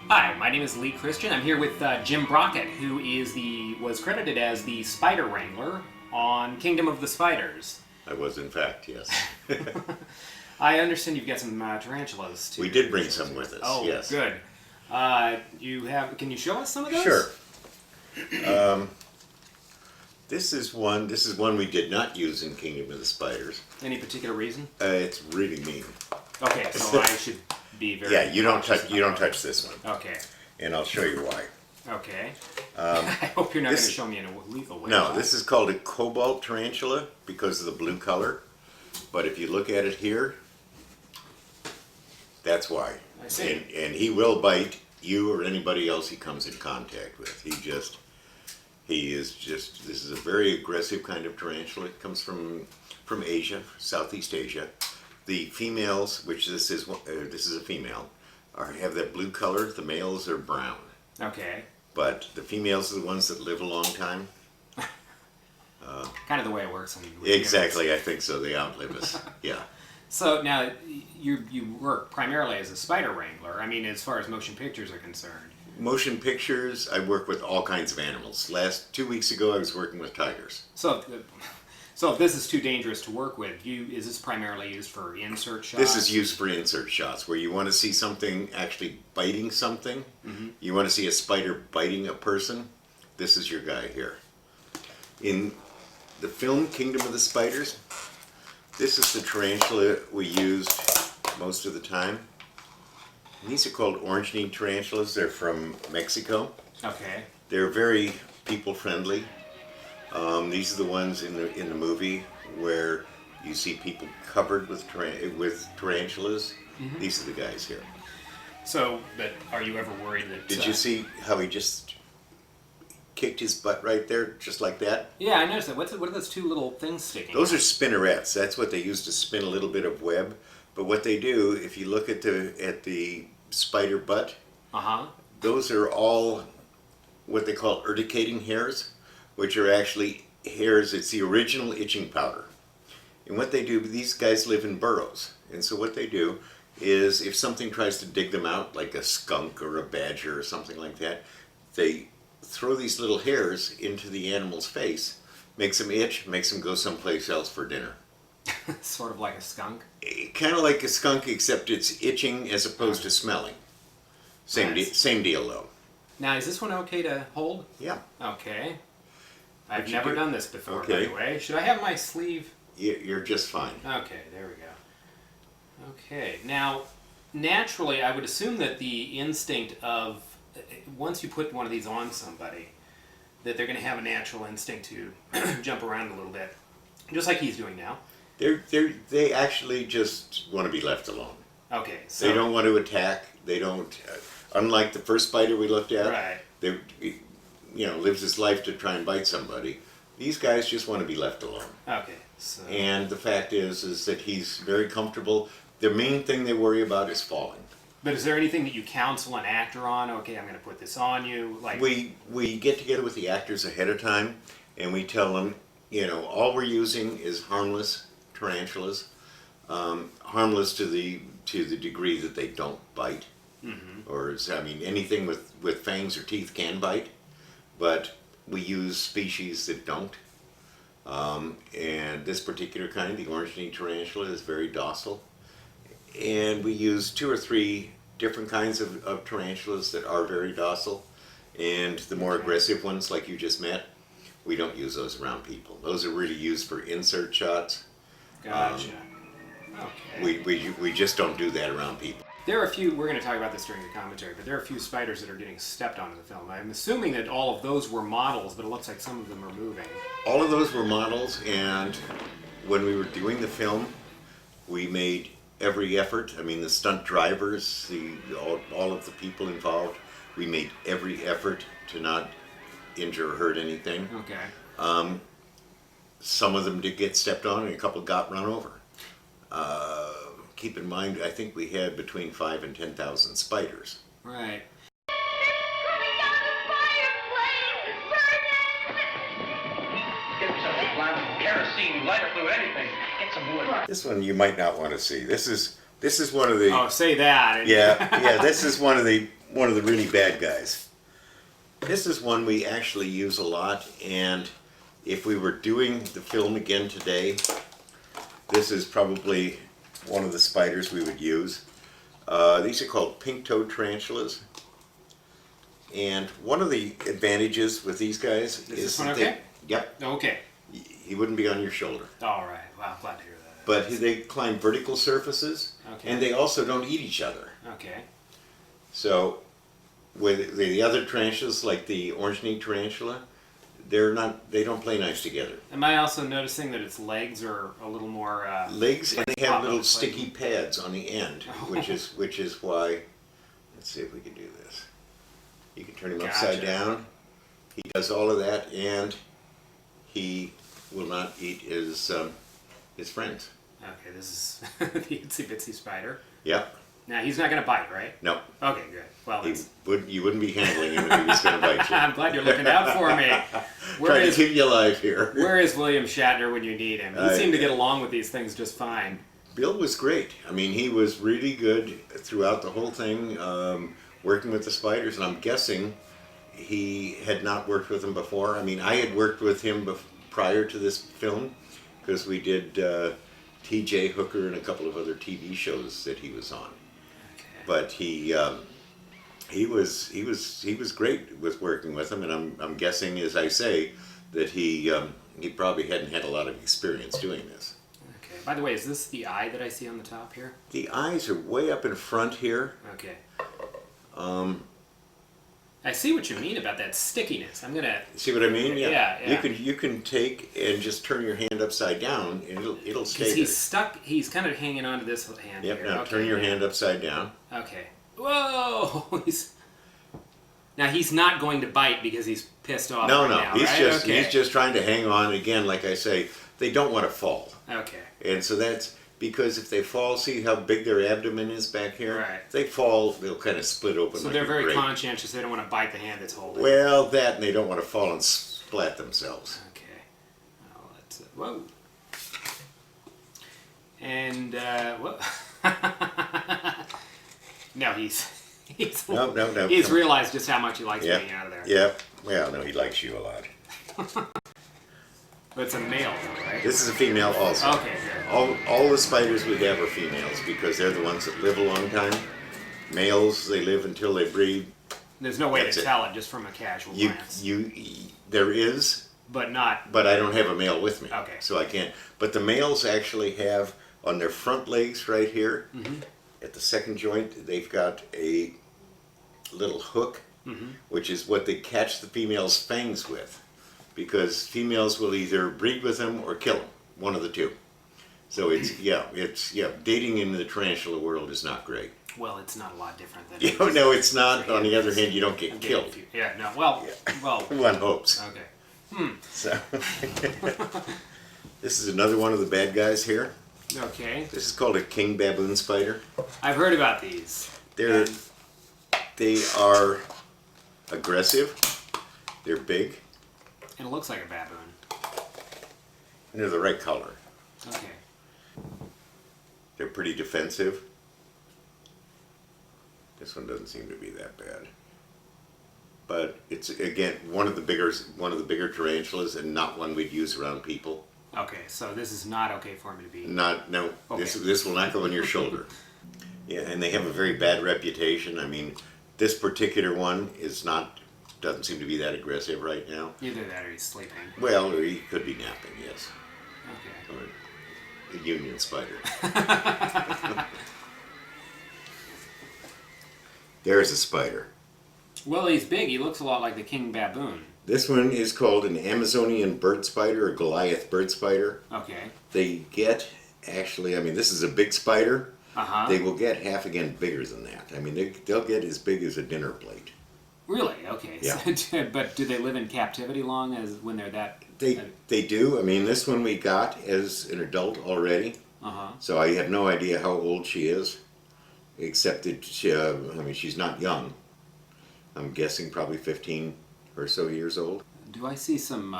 Hi, my name is Lee Christian. I'm here with Jim Brockett, who was credited as the Spider Wrangler on Kingdom of the Spiders. I was, in fact, yes. I understand you've got some tarantulas too. We did bring some with us. Oh, yes. good. Can you show us some of those? Sure. This is one we did not use in Kingdom of the Spiders. Any particular reason? It's really mean. Okay, so I should be very. Yeah, you don't cautious touch this one. Okay. And I'll show you why. Okay. I hope you're not going to this- show me in a lethal way. No, this is called a cobalt tarantula because of the blue color. But if you look at it here, that's why. I see. And he will bite you or anybody else he comes in contact with. This is a very aggressive kind of tarantula. It comes from Asia, Southeast Asia. The females, which this is a female, have that blue color. The males are brown. Okay. But the females are the ones that live a long time. Kind of the way it works. Exactly, I think so. They outlive us. Yeah. So now you work primarily as a spider wrangler. I mean, as far as motion pictures are concerned. Motion pictures, I work with all kinds of animals. 2 weeks ago, I was working with tigers. So if this is too dangerous to work with, is this primarily used for insert shots? This is used for insert shots, where you want to see something actually biting something. Mm-hmm. You want to see a spider biting a person. This is your guy here. In the film Kingdom of the Spiders, this is the tarantula we used most of the time. And these are called orange-kneed tarantulas. They're from Mexico. Okay. They're very people-friendly. These are the ones in the movie where you see people covered with tarantulas. Mm-hmm. These are the guys here. So, but are you ever worried that... Did you see how he just kicked his butt right there, just like that? Yeah, I noticed that. What are those two little things sticking Those out? are spinnerets. That's what they use to spin a little bit of web. But what they do, if you look at the spider butt, those are all what they call urticating hairs, which are actually hairs. It's the original itching powder. And what they do, these guys live in burrows. And so what they do is if something tries to dig them out, like a skunk or a badger or something like that, they throw these little hairs into the animal's face, makes them itch, makes them go someplace else for dinner. Sort of like a skunk? Kind of like a skunk, except it's itching as opposed to smelling. Same deal, though. Now, is this one okay to hold? Yeah. Okay. I've never done this before, Okay. by the way. Should I have my sleeve? You're just fine. Okay, there we go. Okay, now, naturally, I would assume that the instinct of, once you put one of these on somebody, that they're going to have a natural instinct to jump around a little bit, just like he's doing now. They actually just want to be left alone. Okay, so... They don't want to attack. They don't... unlike the first spider we looked at, Right. that lives his life to try and bite somebody. These guys just want to be left alone. Okay, so... And the fact is that he's very comfortable. The main thing they worry about is falling. But is there anything that you counsel an actor on? Okay, I'm going to put this on you. Like We get together with the actors ahead of time, and we tell them, all we're using is harmless tarantulas, harmless to the degree that they don't bite. Mm-hmm. Anything with fangs or teeth can bite, but we use species that don't. And this particular kind, the orange-kneed tarantula, is very docile. And we use 2 or 3 different kinds of tarantulas that are very docile. And the more aggressive ones, like you just met, we don't use those around people. Those are really used for insert shots. Gotcha. Okay. We just don't do that around people. There are a few, we're going to talk about this during the commentary, but there are a few spiders that are getting stepped on in the film. I'm assuming that all of those were models, but it looks like some of them are moving. All of those were models, and when we were doing the film, we made every effort. The stunt drivers, all of the people involved, we made every effort to not injure or hurt anything. Okay. Some of them did get stepped on, and a couple got run over. Keep in mind, I think we had between 5,000 and 10,000 spiders. Right. Get something, Blount. Kerosene, lighter fluid, anything. Get some wood. This one you might not want to see. This is one of the... Oh, say that. Yeah, this is one of the one of the really bad guys. This is one we actually use a lot, and if we were doing the film again today, this is probably one of the spiders we would use. These are called pink-toed tarantulas. And one of the advantages with these guys is this one that okay? Yep. Okay. He wouldn't be on your shoulder. All right. Wow, I'm glad to hear that. But they climb vertical surfaces, Okay. and they also don't eat each other. Okay. So, with the other tarantulas, like the orange-kneed tarantula, they don't play nice together. Am I also noticing that its legs are a little more Legs, and they have pop little up, sticky like- pads on the end, which is why. Let's see if we can do this. You can turn him upside Gotcha. down. He does all of that, and he will not eat his friends. Okay, this is the itsy bitsy spider. Yep. Now he's not going to bite, right? No. Okay, good. Well, You wouldn't be handling him if he was going to bite you. I'm glad you're looking out for me. Trying to keep you alive here. Where is William Shatner when you need him? He seemed to get along with these things just fine. Bill was great. I mean, he was really good throughout the whole thing, working with the spiders, and I'm guessing he had not worked with them before. I mean, I had worked with him prior to this film because we did T.J. Hooker and a couple of other TV shows that he was on. Okay. But he was great with working with them, and I'm guessing, as I say, that he probably hadn't had a lot of experience doing this. Okay. By the way, is this the eye that I see on the top here? The eyes are way up in front here. Okay. I see what you mean about that stickiness. I'm gonna See what I mean? Yeah. You can take and just turn your hand upside down, and it'll stay because there. he's stuck. He's kind of hanging on to this hand Yep. here. Now Okay, turn your yeah. hand upside down. Okay. Whoa! Now he's not going to bite because he's pissed off. No, right no. Now, He's right? just okay. he's just trying to hang on. Again, like I say, they don't want to fall, Okay. and so that's because if they fall, see how big their abdomen is back here. Right. If they fall, they'll kind of split open. So like they're a very grape. conscientious. They don't want to bite the hand that's holding. Well, that and they don't want to fall and splat themselves. Okay. Well, let's, whoa. And whoa. No, he's No. He's realized just how much he likes Yep. being out of there. Yep. Well, no, he likes you a lot. But it's a male, though, right? This is a female also. Okay, good. All the spiders we have are females because they're the ones that live a long time. Males, they live until they breed. There's no way That's to it. tell it just from a casual glance. There is, But not. but I don't have a male with me. Okay. So I can't. But the males actually have on their front legs right here, Mm-hmm. at the second joint, they've got a little hook, Mm-hmm. which is what they catch the female's fangs with. Because females will either breed with them or kill them, one of the two. So it's dating in the tarantula world is not great. Well, it's not a lot different than. No, it's not. On the other hand, you don't get I'm killed. getting yeah, no. Well. One hopes. Okay. So this is another one of the bad guys here. Okay. This is called a king baboon spider. I've heard about these. They are aggressive. They're big. And it looks like a baboon. And they're the right color. Okay. They're pretty defensive. This one doesn't seem to be that bad. But it's again one of the bigger tarantulas, and not one we'd use around people. Okay, so this is not okay for me to be. No. Okay. This will not go on your shoulder. Yeah, and they have a very bad reputation. I mean, this particular one doesn't seem to be that aggressive right now. Either that or he's sleeping. Well, or he could be napping, yes. Okay. Or a union spider. There's a spider. Well, he's big. He looks a lot like the king baboon. This one is called an Amazonian bird spider, or Goliath bird spider. Okay. They get, actually, I mean, this is a big spider. Uh-huh. They will get half again bigger than that. I mean, they'll get as big as a dinner plate. Really? Okay. Yeah. So, but do they live in captivity long as when they're that? They do. I mean, this one we got as an adult already. Uh-huh. So I have no idea how old she is, except that she's not young. I'm guessing probably 15 or so years old. Do I see some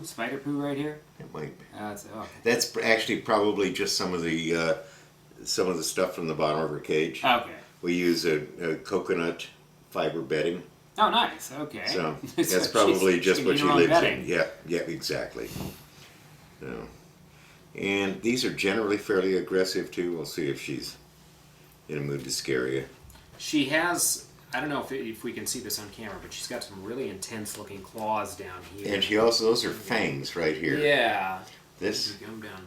spider poo right here? It might be. Okay. That's actually probably just some of the stuff from the bottom of her cage. Okay. we use a coconut fiber bedding. Oh, nice. Okay. So So that's probably just can what eat she her own lives bedding. in. Yeah, yeah, exactly. So, and these are generally fairly aggressive too. We'll see if she's in a mood to scare you. She has, I don't know if we can see this on camera, but she's got some really intense looking claws down here. And she also, those are fangs right here. Yeah. This, Go down.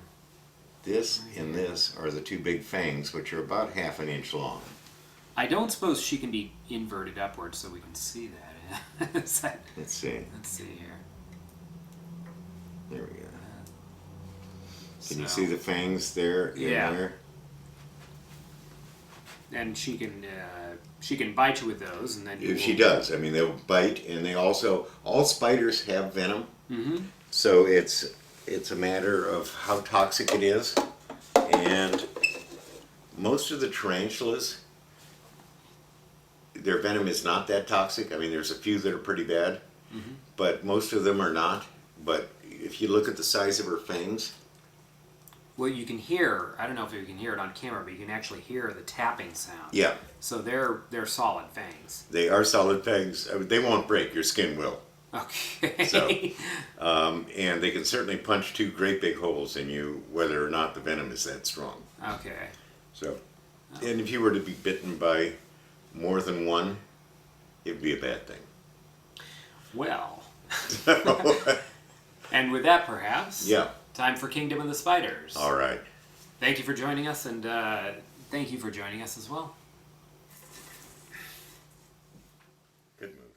this, and this are the two big fangs, which are about half an inch long. I don't suppose she can be inverted upwards so we can see that. Is that- Let's see. Let's see here. There we go. Can you see the fangs there in there? And she can bite you with those, and then If she does, I mean, they'll bite, and they also, all spiders have venom. Mm-hmm. So it's a matter of how toxic it is, and most of the tarantulas, their venom is not that toxic. I mean, there's a few that are pretty bad, but most of them are not. But if you look at the size of her fangs, well, you can hear. I don't know if you can hear it on camera, but you can actually hear the tapping sound. yeah, So they're solid fangs. they are solid fangs. I mean, they won't break. Your skin will. Okay. So, and they can certainly punch two great big holes in you, whether or not the venom is that strong. Okay. So, and if you were to be bitten by more than one, it would be a bad thing. Well. And with that, perhaps. Yeah. Time for Kingdom of the Spiders. All right. Thank you for joining us, and thank you for joining us as well. Good move.